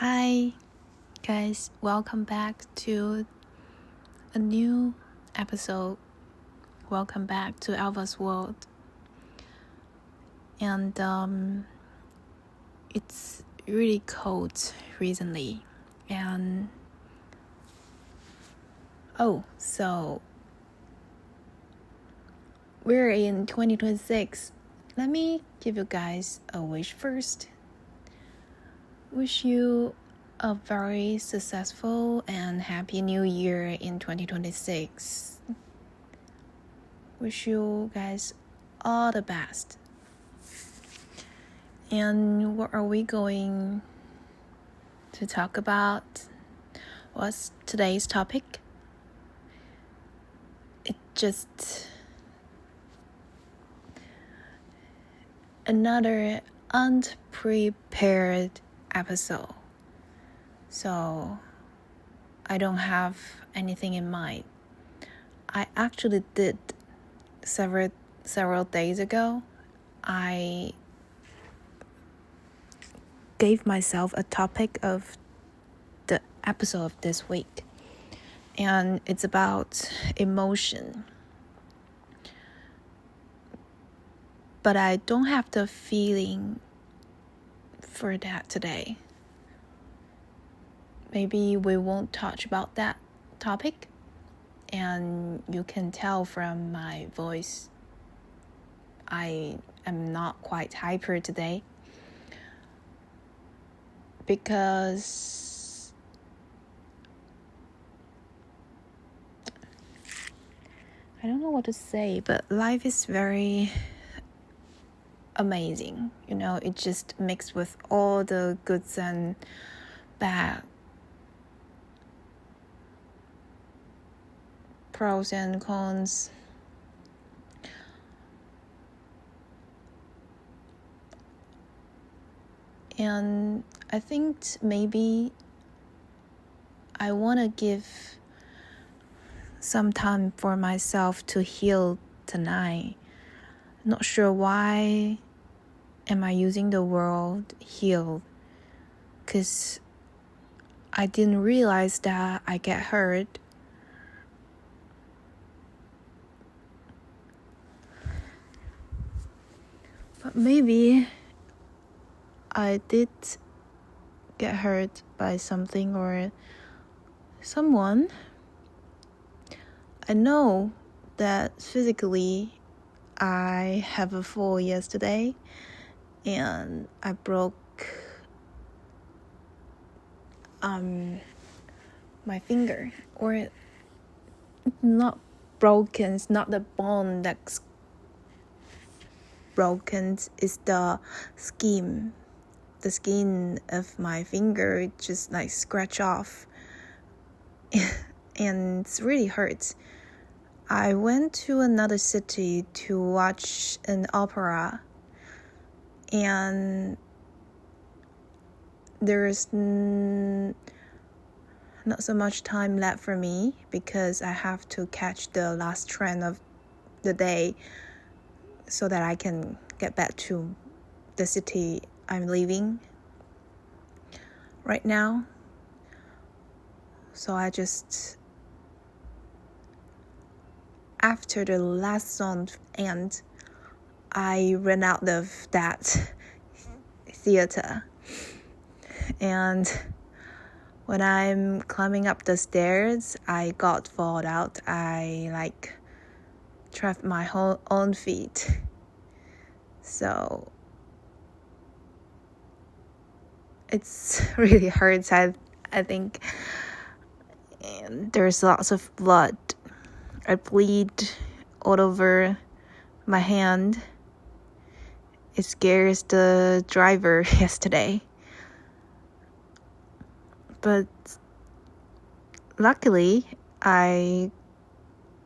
Hi guys, welcome back to a new episode. Welcome back to Alva's world. And it's really cold recently. And so we're in 2026. Let me give you guys a wish first. Wish you a very successful and happy new year in 2026. Wish you guys all the best. And what are we going to talk about? What's today's topic? It's just another unprepared episode. So I don't have anything in mind. I actually did several days ago. I gave myself a topic of the episode of this week, and it's about emotion. But I don't have the feeling for that today. Maybe we won't touch about that topic, and you can tell from my voice I am not quite hyper today because I don't know what to say, but life is very amazing. It just mixed with all the goods and bad, pros and cons. And I think maybe I want to give some time for myself to heal tonight. Not sure why am I using the word heal, because I didn't realize that I get hurt. But maybe I did get hurt by something or someone. I know that physically I have a fall yesterday and I broke my finger, or not broken, it's not the bone that's broken, it's the skin of my finger just like scratch off and it really hurts. I went to another city to watch an opera, and there's not so much time left for me because I have to catch the last train of the day so that I can get back to the city I'm leaving right now. So I just, after the last song ends, I ran out of that theater. And when I'm climbing up the stairs, I got fall out. I trapped my own feet. So it's really hurts, I think. And there's lots of blood. I bleed all over my hand. It scares the driver yesterday. But luckily, I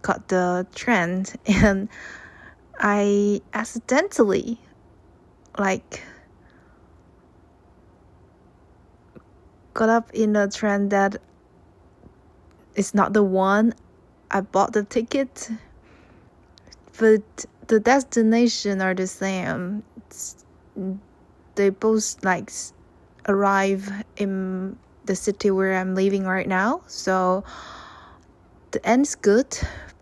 caught the train and I accidentally got up in a train that is not the one I bought the ticket, but the destination are the same. They both arrive in the city where I'm living right now. So the end's good,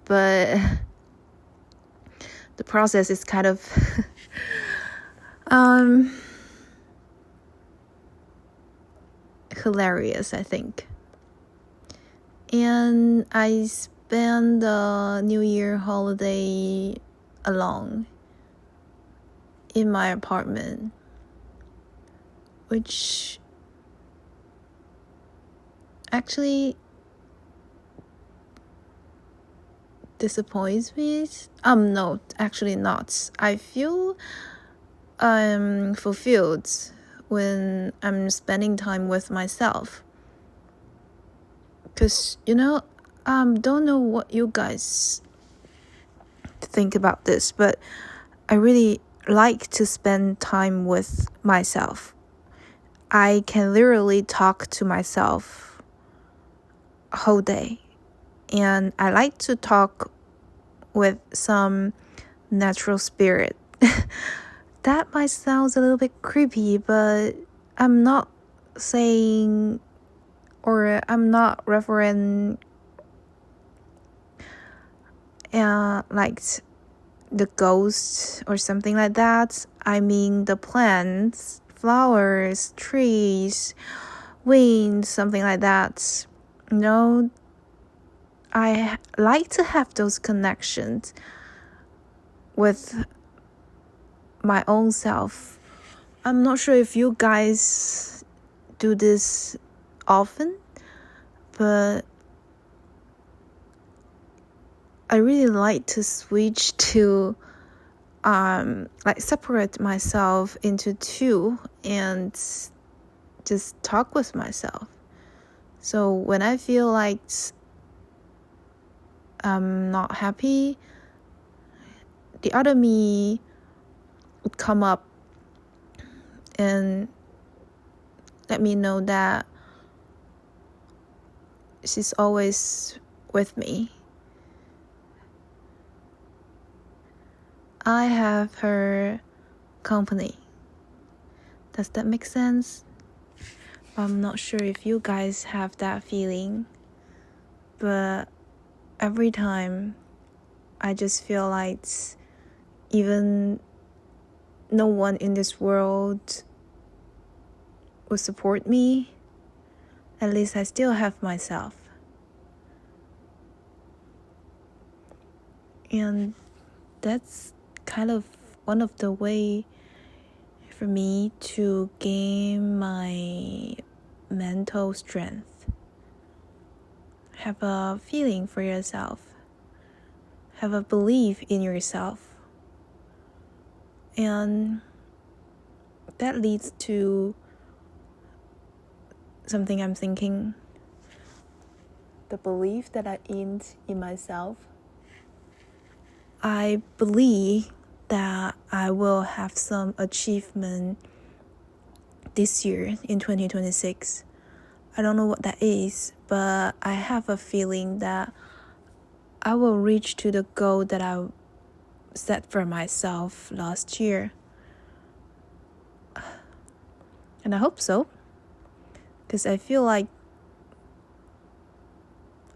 but the process is kind of hilarious, I think. And I spent the New Year holiday alone in my apartment, which actually disappoints me. No, actually not. I feel fulfilled when I'm spending time with myself. Because, don't know what you guys think about this, but I really like to spend time with myself. I can literally talk to myself a whole day. And I like to talk with some natural spirit. That might sound a little bit creepy, but I'm not saying, or I'm not referring like the ghosts or something like that. I mean the plants, flowers, trees, wind, something like that. I like to have those connections with my own self. I'm not sure if you guys do this often, but I really like to switch to separate myself into two and just talk with myself. So when I feel like I'm not happy, the other me would come up and let me know that she's always with me. I have her company. Does that make sense? I'm not sure if you guys have that feeling, but every time I just feel like even no one in this world will support me, at least I still have myself. And that's kind of one of the way for me to gain my mental strength. Have a feeling for yourself. Have a belief in yourself. And that leads to something I'm thinking. The belief that I in myself. I believe that I will have some achievement this year in 2026. I don't know what that is, but I have a feeling that I will reach to the goal that I set for myself last year. And I hope so, because I feel like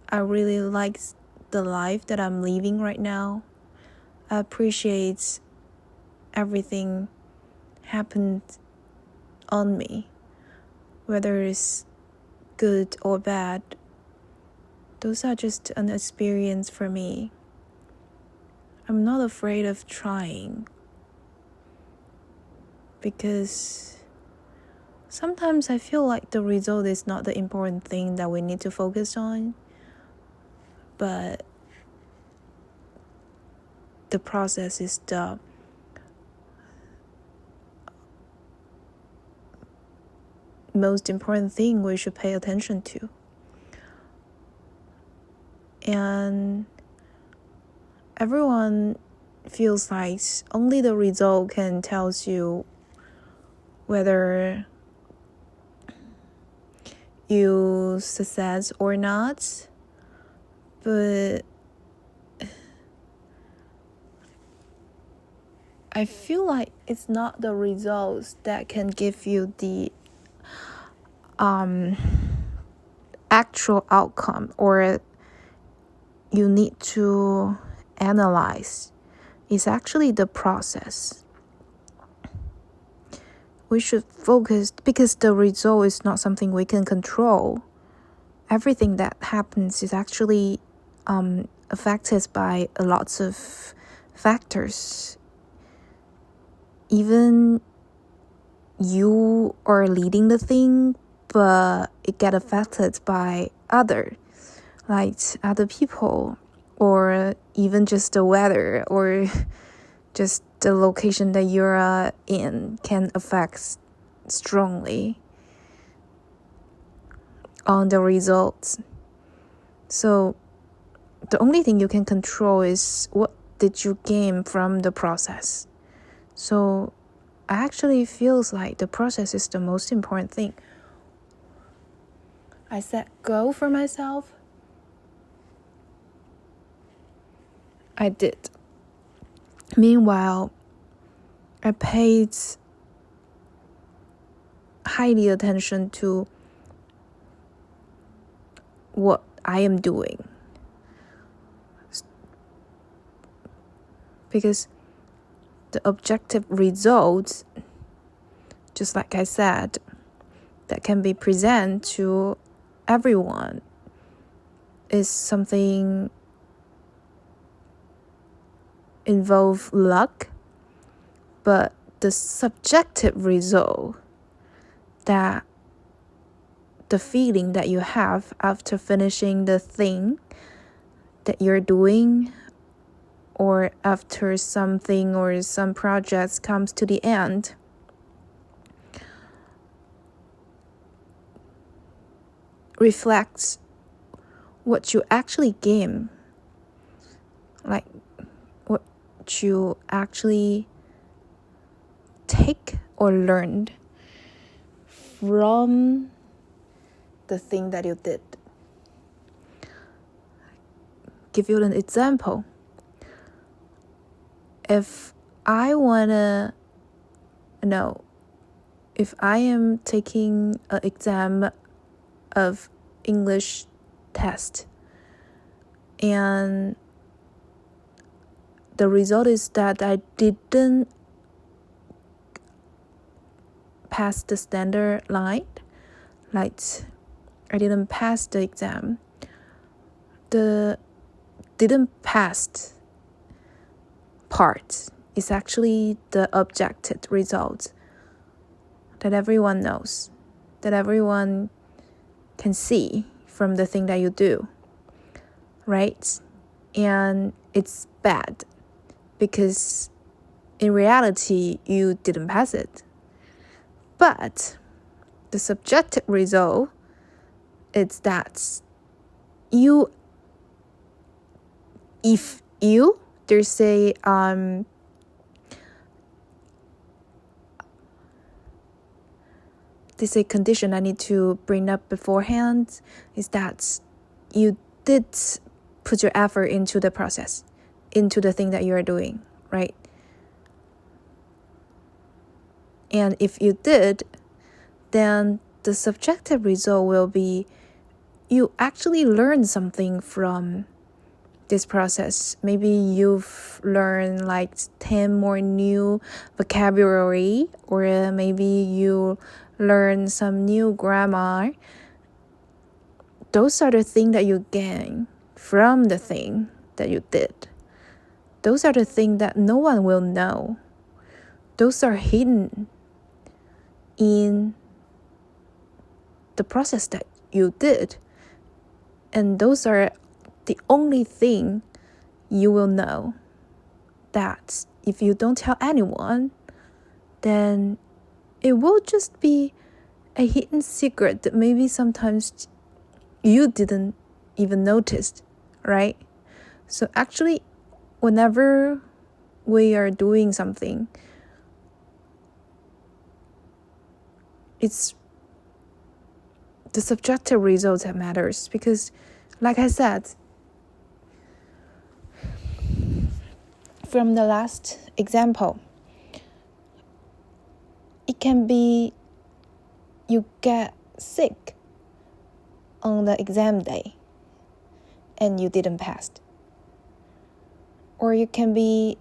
I really like the life that I'm living right now. I appreciate everything happened on me, whether it's good or bad. Those are just an experience for me. I'm not afraid of trying, because sometimes I feel like the result is not the important thing that we need to focus on, but the process is the most important thing we should pay attention to. And everyone feels like only the result can tell you whether you success or not. But I feel like it's not the results that can give you the actual outcome or you need to analyze is actually the process. We should focus because the result is not something we can control. Everything that happens is actually affected by lots of factors. Even you are leading the thing, but it get affected by other people, or even just the weather, or just the location that you're in can affect strongly on the results. So the only thing you can control is what did you gain from the process. So I actually feels like the process is the most important thing. I set goal for myself. I did. Meanwhile, I paid highly attention to what I am doing. Because the objective results, just like I said, that can be presented to everyone is something involve luck, but the subjective result, that the feeling that you have after finishing the thing that you're doing, or after something or some projects comes to the end, reflects what you actually gain, like what you actually take or learned from the thing that you did. Give you an example. If I am taking an exam of English test, and the result is that I didn't pass the standard line, like I didn't pass the exam, the didn't pass part is actually the objective result that everyone knows, that everyone can see from the thing that you do, right? And it's bad because in reality you didn't pass it. But the subjective result is that there's a condition I need to bring up beforehand, is that you did put your effort into the process, into the thing that you're doing, right? And if you did, then the subjective result will be you actually learned something from this process. Maybe you've learned like 10 more new vocabulary, or maybe you learn some new grammar. Those are the things that you gain from the thing that you did. Those are the things that no one will know. Those are hidden in the process that you did. And those are the only thing you will know. That if you don't tell anyone, then it will just be a hidden secret that maybe sometimes you didn't even notice, right? So actually, whenever we are doing something, it's the subjective results that matters. Because like I said, from the last example, it can be you get sick on the exam day and you didn't pass. Or you can be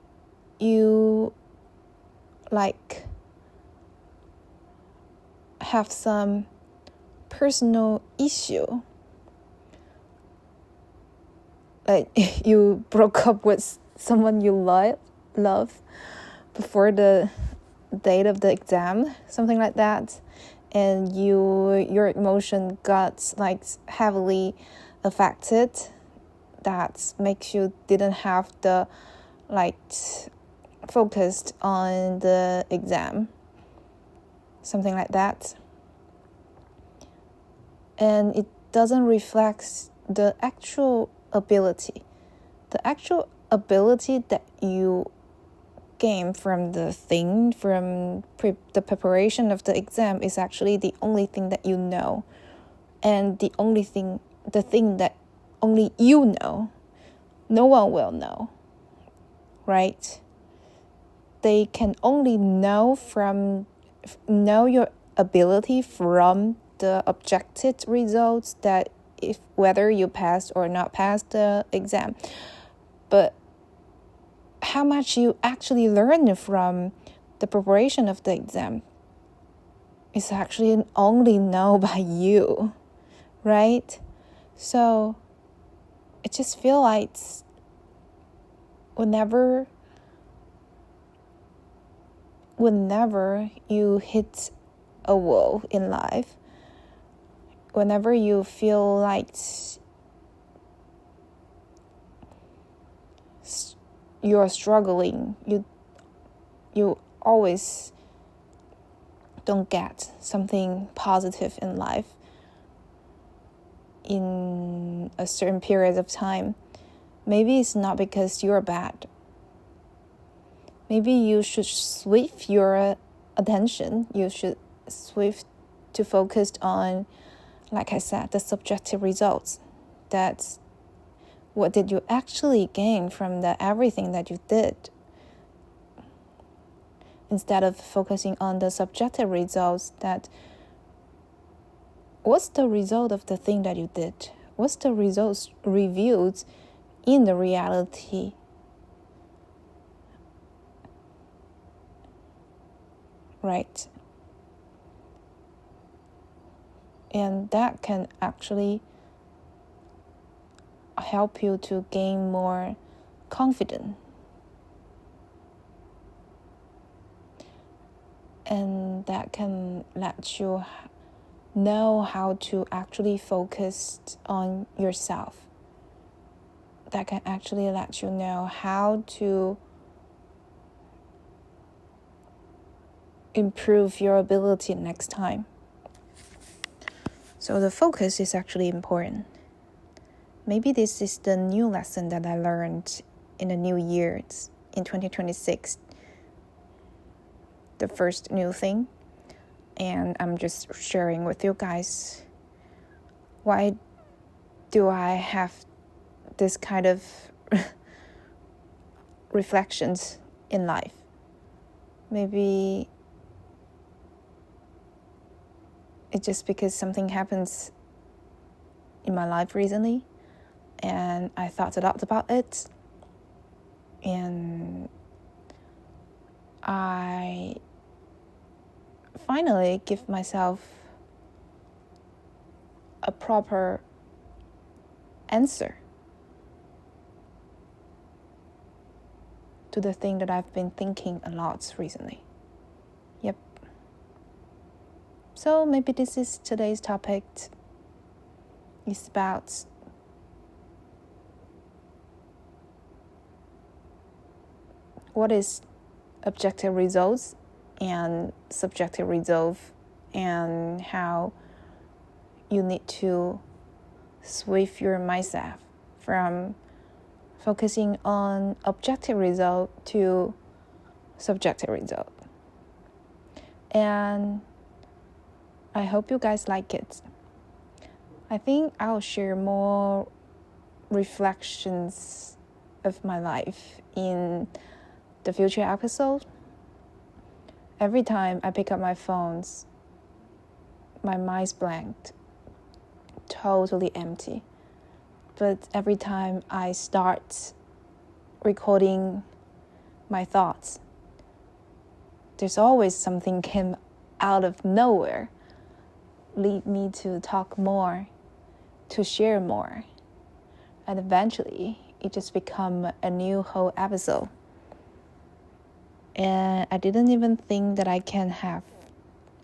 have some personal issue, like you broke up with someone you love before the date of the exam, something like that, and your emotion got heavily affected. That makes you didn't have the focused on the exam, something like that, and it doesn't reflect the actual ability that you gain from the thing, from the preparation of the exam is actually the only thing that you know, and the thing that only you know. No one will know, right? They can only know your ability from the objective results, that whether you passed or not passed the exam. But how much you actually learn from the preparation of the exam is actually only known by you, right? So I just feel like whenever you hit a wall in life, whenever you feel like you're struggling, you always don't get something positive in life in a certain period of time. Maybe it's not because you're bad. Maybe you should shift your attention. You should shift to focus on, like I said, the subjective results. That's what did you actually gain from everything that you did, instead of focusing on the subjective results. That what's the result of the thing that you did? What's the results revealed in the reality? Right? And that can actually help you to gain more confidence. And that can let you know how to actually focus on yourself. That can actually let you know how to improve your ability next time. So the focus is actually important. Maybe this is the new lesson that I learned in the new year, in 2026. The first new thing. And I'm just sharing with you guys. Why do I have this kind of reflections in life? Maybe it's just because something happens in my life recently, and I thought a lot about it, and I finally give myself a proper answer to the thing that I've been thinking a lot recently. Yep. So maybe this is today's topic. It's about what is objective results and subjective results, and how you need to switch your mindset from focusing on objective result to subjective result. And I hope you guys like it. I think I'll share more reflections of my life in the future episode. Every time I pick up my phones my mind's blanked, totally empty. But every time I start recording my thoughts, there's always something came out of nowhere, lead me to talk more, to share more. And eventually, it just become a new whole episode. And I didn't even think that I can have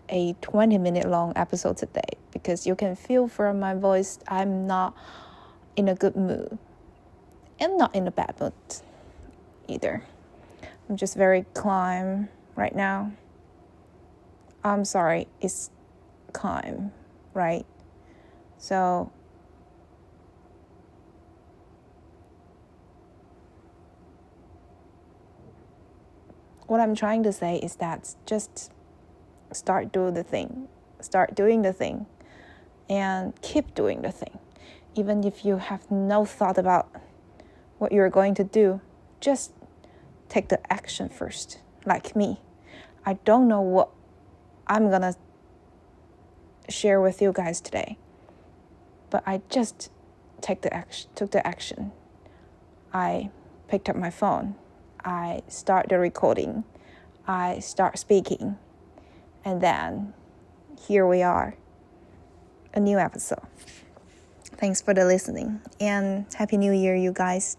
a 20-minute long episode today, because you can feel from my voice I'm not in a good mood and not in a bad mood either. I'm just very calm right now. I'm sorry, it's calm, right? So what I'm trying to say is that just start doing the thing, and keep doing the thing. Even if you have no thought about what you're going to do, just take the action first. Like me, I don't know what I'm gonna share with you guys today, but I just took the action. I picked up my phone, I start the recording, I start speaking, and then here we are, a new episode. Thanks for the listening, and Happy New Year, you guys.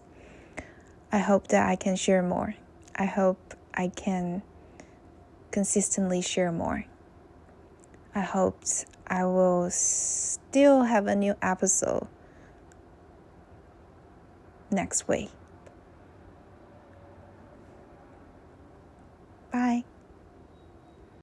I hope that I can share more. I hope I can consistently share more. I hope I will still have a new episode next week. Bye.